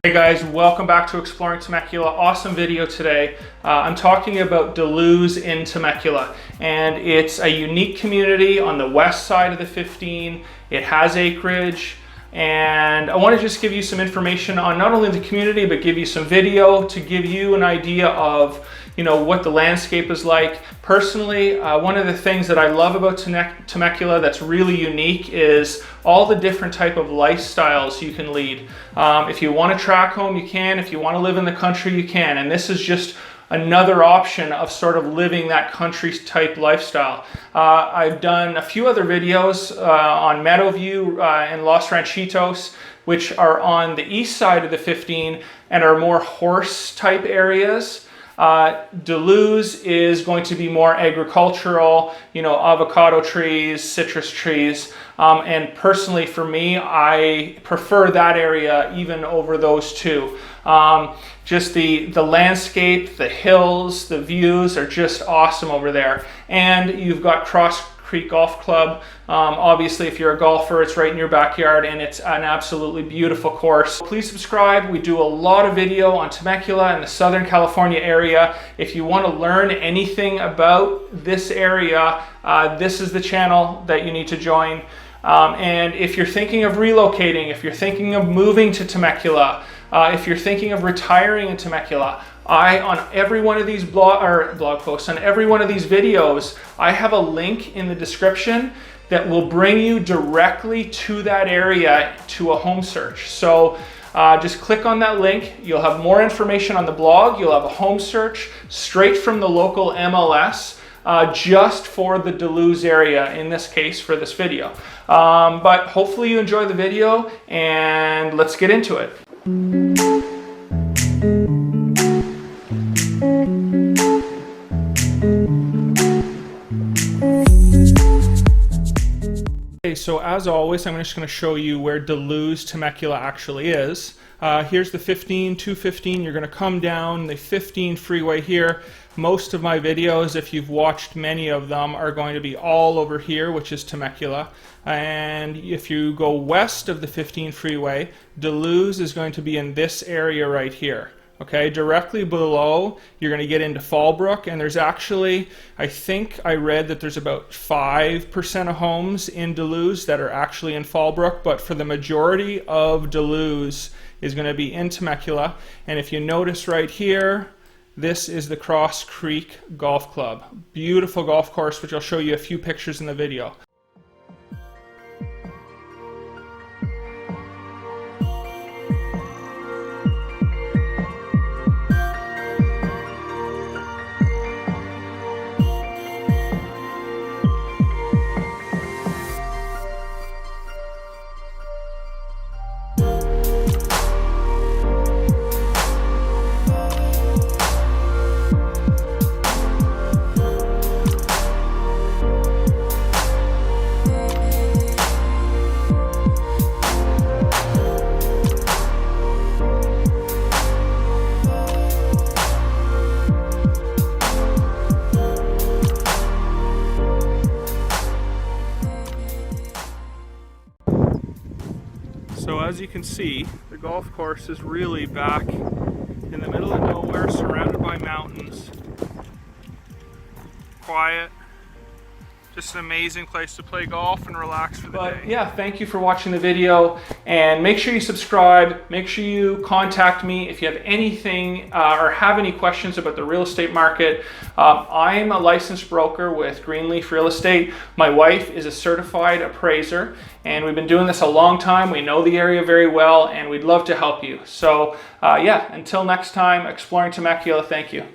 Hey guys, welcome back to Exploring Temecula. Awesome video today. I'm talking about Luz in Temecula, and it's a unique community on the west side of the 15. It has acreage, and I want to just give you some information on not only the community, but give you some video to give you an idea of what the landscape is like. Personally, one of the things that I love about Temecula that's really unique is all the different type of lifestyles you can lead. If you want to track home, you can. If you want to live in the country, you can. And this is just another option of sort of living that country type lifestyle. I've done a few other videos on Meadowview and Los Ranchitos, which are on the east side of the 15 and are more horse type areas. Luz is going to be more agricultural, avocado trees, citrus trees, and personally for me, I prefer that area even over those two. Just the landscape, the hills, the views are just awesome over there. And you've got Cross Creek Golf Club. Obviously, if you're a golfer, it's right in your backyard and it's an absolutely beautiful course. Please subscribe. We do a lot of video on Temecula and the Southern California area. If you want to learn anything about this area, this is the channel that you need to join. And if you're thinking of relocating, if you're thinking of moving to Temecula, if you're thinking of retiring in Temecula, on every one of these blog posts, on every one of these videos, I have a link in the description that will bring you directly to that area to a home search. So just click on that link. You'll have more information on the blog. You'll have a home search straight from the local MLS just for the Luz area, in this case for this video. But hopefully you enjoy the video, and let's get into it. Okay, so as always, I'm just going to show you where Luz Temecula actually is. Here's the 215. You're going to come down the 15 freeway here. Most of my videos, if you've watched many of them, are going to be all over here, which is Temecula. And if you go west of the 15 freeway, Luz is going to be in this area right here. Okay, directly below, you're going to get into Fallbrook, and there's actually, I think I read that there's about 5% of homes in Luz that are actually in Fallbrook, but for the majority of Luz is going to be in Temecula. And if you notice right here, this is the Cross Creek Golf Club. Beautiful golf course, which I'll show you a few pictures in the video. So as you can see, the golf course is really back in the middle of nowhere, surrounded by mountains. Quiet. Just an amazing place to play golf and relax for the day. Yeah, thank you for watching the video, and make sure you subscribe. Make sure you contact me if you have anything or have any questions about the real estate market. I'm a licensed broker with Greenleaf Real Estate. My wife is a certified appraiser, and we've been doing this a long time. We know the area very well, and we'd love to help you. So yeah, until next time, Exploring Temecula, thank you.